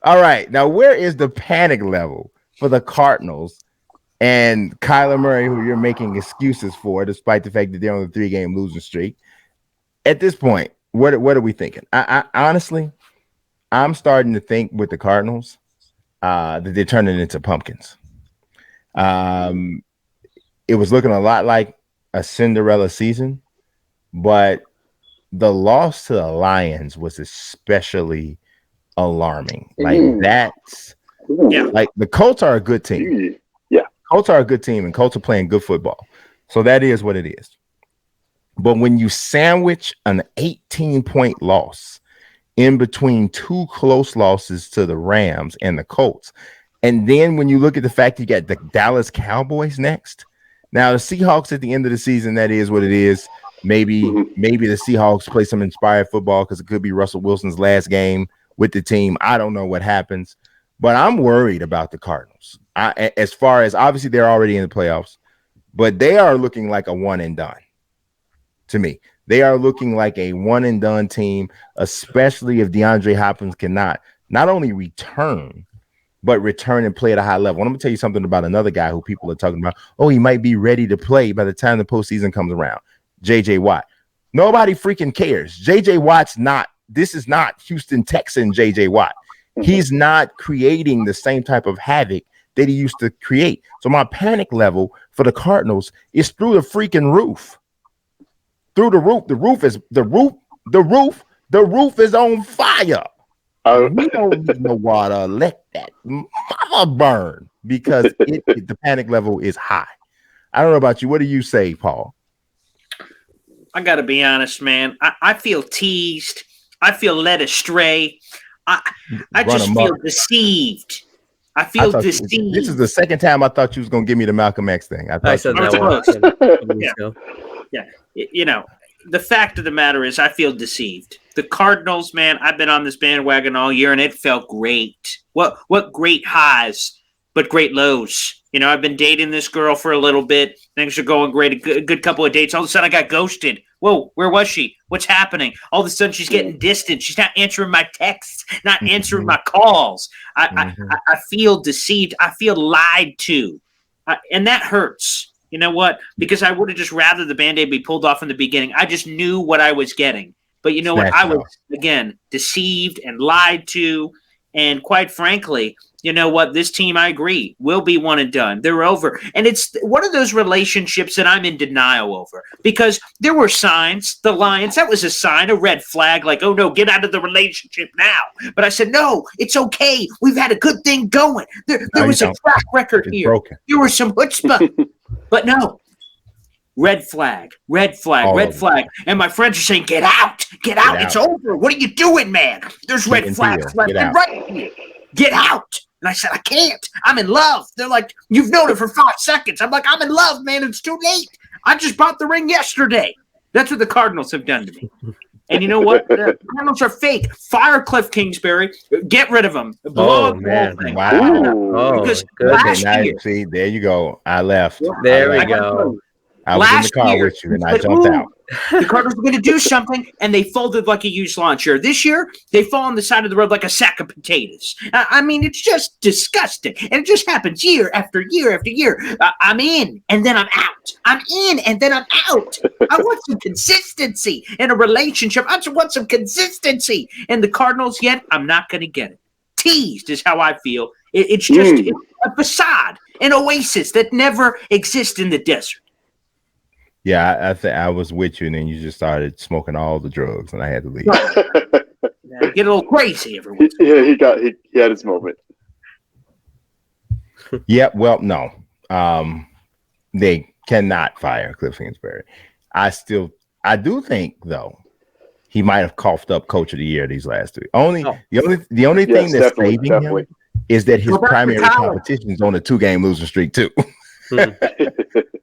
All right. Now, where is the panic level for the Cardinals and Kyler Murray, who you're making excuses for, despite the fact that they're on a 3-game losing streak? At this point, what are we thinking? I honestly, I'm starting to think with the Cardinals that they're turning into pumpkins. It was looking a lot like a Cinderella season, but the loss to the Lions was especially alarming. Like that's like the Colts are a good team. Yeah. Colts are a good team, and Colts are playing good football. So that is what it is. But when you sandwich an 18-point loss in between two close losses to the Rams and the Colts, and then when you look at the fact you got the Dallas Cowboys next, now the Seahawks at the end of the season, that is what it is. Maybe the Seahawks play some inspired football because it could be Russell Wilson's last game with the team. I don't know what happens, but I'm worried about the Cardinals. As far as obviously they're already in the playoffs, but they are looking like a one and done. To me, they are looking like a one and done team, especially if DeAndre Hopkins cannot not only return, but return and play at a high level. And I'm gonna tell you something about another guy who people are talking about. Oh, he might be ready to play by the time the postseason comes around. JJ Watt. Nobody freaking cares. JJ Watt's not. This is not Houston Texan JJ Watt. He's not creating the same type of havoc that he used to create. So my panic level for the Cardinals is through the freaking roof. Through the roof. The roof is on fire. We don't need no water. Let that mother burn because the panic level is high. I don't know about you. What do you say, Paul? I got to be honest, man. I feel teased. I feel led astray. I just feel deceived. I feel deceived. This is the second time I thought you was going to give me the Malcolm X thing. I said that once. Yeah. You know, the fact of the matter is I feel deceived. The Cardinals, man, I've been on this bandwagon all year, and it felt great. What great highs, but great lows. You know, I've been dating this girl for a little bit. Things are going great. A good couple of dates. All of a sudden, I got ghosted. Whoa, where was she? What's happening? All of a sudden, she's getting distant. She's not answering my texts, not answering my calls. I feel deceived. I feel lied to. And that hurts. You know what? Because I would have just rather the Band-Aid be pulled off in the beginning. I just knew what I was getting. But you know what? I was, again, deceived and lied to. And quite frankly, you know what? This team, I agree, will be one and done. They're over. And it's one of those relationships that I'm in denial over. Because there were signs. The Lions, that was a sign, a red flag, like, oh, no, get out of the relationship now. But I said, no, it's okay. We've had a good thing going. There was a track record here. Broken. There was some chutzpah. But no. Red flag. And my friends are saying, get out. It's over. What are you doing, man? There's red flags left and right here. Get out. And I said, I can't. I'm in love. They're like, you've known it for 5 seconds. I'm like, I'm in love, man. It's too late. I just bought the ring yesterday. That's what the Cardinals have done to me. And you know what? The Cardinals are fake. Fire Cliff Kingsbury. Get rid of him. Oh, man. Wow. Because last year. See, there you go. I left. There we go. I was in the car with you, and I jumped out. The Cardinals were going to do something, and they folded like a used lawn chair. This year, they fall on the side of the road like a sack of potatoes. I mean, it's just disgusting. And it just happens year after year after year. I'm in, and then I'm out. I'm in, and then I'm out. I want some consistency in a relationship. I just want some consistency. And the Cardinals, yet, I'm not going to get it. Teased is how I feel. It's just a facade, an oasis that never exists in the desert. Yeah, I was with you, and then you just started smoking all the drugs, and I had to leave. Yeah, get a little crazy every once. Yeah, he had his moment. Yeah, well, no, they cannot fire Cliff Kingsbury. I do think though he might have coughed up Coach of the Year these last 3. The only thing that's saving him is that his primary competition is on a 2-game losing streak too.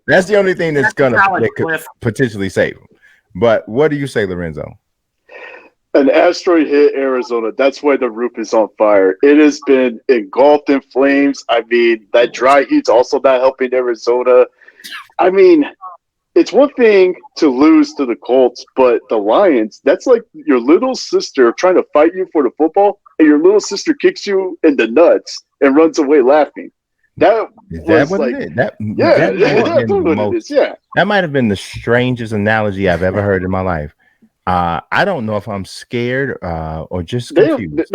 That's the only thing that could potentially save him. But what do you say, Lorenzo? An asteroid hit Arizona. That's why the roof is on fire. It has been engulfed in flames. I mean, that dry heat's also not helping Arizona. I mean, it's one thing to lose to the Colts, but the Lions, that's like your little sister trying to fight you for the football, and your little sister kicks you in the nuts and runs away laughing. That was what like, it is? That yeah, that's what it is. Yeah, that might have been the strangest analogy I've ever heard in my life. I don't know if I'm scared or just confused.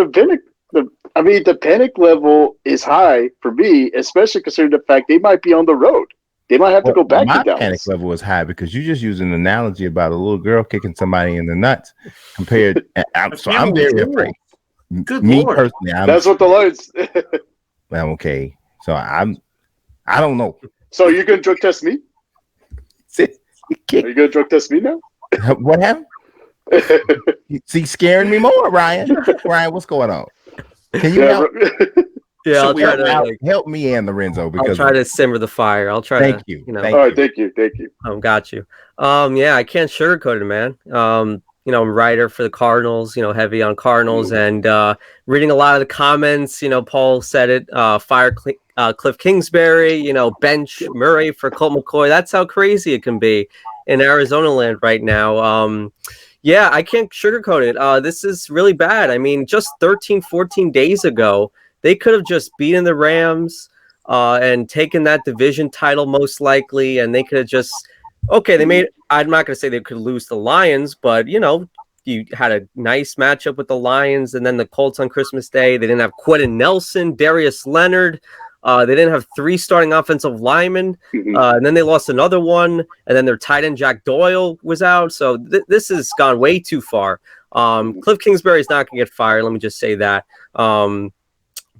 The panic level is high for me, especially considering the fact they might be on the road. They might have to go back to My Dallas. panic level was high because you just used an analogy about a little girl kicking somebody in the nuts. Compared, so I'm very afraid. Good me Lord. personally, That's what the Lions. I'm okay. So I don't know. So you're gonna drug test me? Are you gonna drug test me now? What happened? See, scaring me more, Ryan. Ryan, what's going on? Can you help? Yeah, I'll try to help me and Lorenzo because I'll try to simmer the fire. I'll try. Thank to, you. You know. All right, thank you. Got you. Yeah, I can't sugarcoat it, man. I'm a writer for the Cardinals. Heavy on Cardinals, and reading a lot of the comments. Paul said it. Fire Cliff Kingsbury. Bench Murray for Colt McCoy. That's how crazy it can be in Arizona land right now. Yeah, I can't sugarcoat it. This is really bad. I mean, just 13, 14 days ago, they could have just beaten the Rams and taken that division title most likely, and they could have just I'm not going to say they could lose the Lions, but you had a nice matchup with the Lions, and then the Colts on Christmas Day. They didn't have Quentin Nelson, Darius Leonard. They didn't have 3 starting offensive linemen, and then they lost another one, and then their tight end Jack Doyle was out. So this has gone way too far. Cliff Kingsbury is not going to get fired. Let me just say that.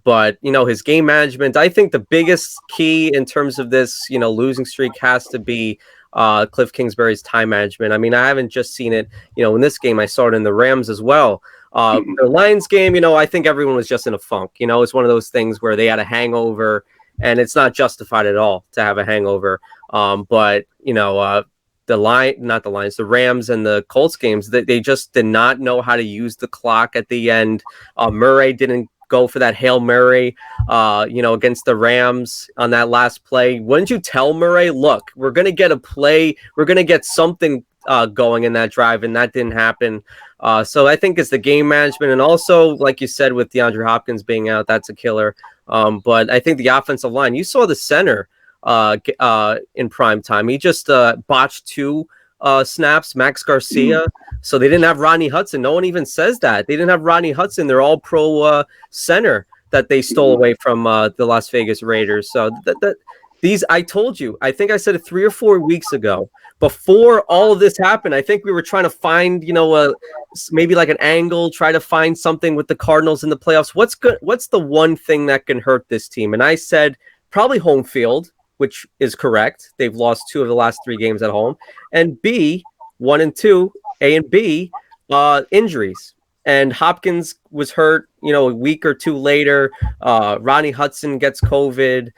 But his game management, I think the biggest key in terms of this, losing streak has to be Cliff Kingsbury's time management. I mean, I haven't just seen it, in this game. I saw it in the Rams as well. The Lions game, I think everyone was just in a funk. It's one of those things where they had a hangover, and it's not justified at all to have a hangover. But the Rams and the Colts games, they just did not know how to use the clock at the end. Murray didn't go for that Hail Mary, against the Rams on that last play. Wouldn't you tell Murray, look, we're going to get a play, we're going to get something going in that drive, and that didn't happen. So I think it's the game management, and also, like you said, with DeAndre Hopkins being out, that's a killer. But I think the offensive line, you saw the center in prime time. He just botched 2 snaps, Max Garcia. So they didn't have Rodney Hudson. No one even says that. They didn't have Rodney Hudson. They're all pro center that they stole away from the Las Vegas Raiders. So these, I told you, I think I said it 3 or 4 weeks ago. Before all of this happened, I think we were trying to find, maybe like an angle, try to find something with the Cardinals in the playoffs. What's the one thing that can hurt this team? And I said probably home field, which is correct. They've lost 2 of the last 3 games at home. And B, 1 and 2, A and B, injuries. And Hopkins was hurt, a week or 2 later. Rodney Hudson gets COVID.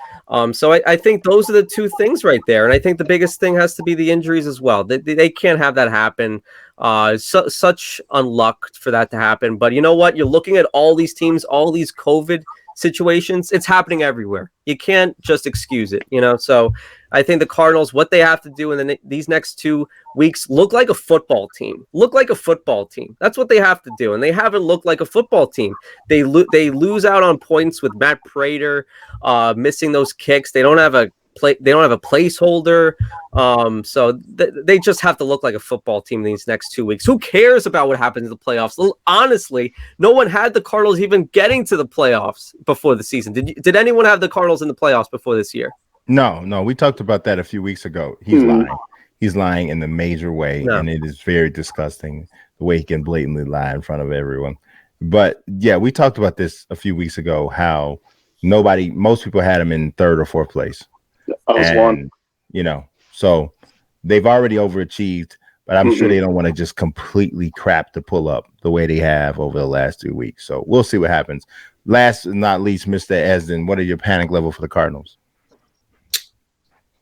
So I think those are the 2 things right there. And I think the biggest thing has to be the injuries as well. They can't have that happen. Such unluck for that to happen. But you know what? You're looking at all these teams, all these COVID situations. It's happening everywhere. You can't just excuse it, So I think the Cardinals, what they have to do in these next 2 weeks, look like a football team. That's what they have to do, and they haven't looked like a football team. They lose out on points with Matt Prater missing those kicks. They don't have a placeholder. So they just have to look like a football team these next 2 weeks. Who cares about what happens in the playoffs? Honestly, no one had the Cardinals even getting to the playoffs before the season. Did anyone have the Cardinals in the playoffs before this year? No. We talked about that a few weeks ago. He's lying. He's lying in a major way, and it is very disgusting the way he can blatantly lie in front of everyone. But yeah, we talked about this a few weeks ago, how most people had him in 3rd or 4th place. I was 1. So they've already overachieved, but I'm sure they don't want to just completely crap the pull up the way they have over the last 2 weeks. So we'll see what happens. Last but not least, Mr. Esden, what are your panic level for the Cardinals?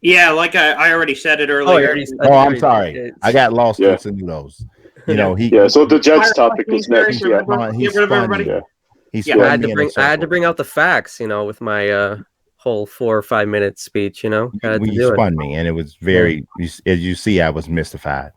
Yeah, like I already said it earlier. I'm sorry. I got lost in some of those. So the Jets topic is next. He's everybody. He's I had to bring out the facts, with my whole 4 or 5 minute speech. Had to You do it. spun me, and it was very, as you see, I was mystified.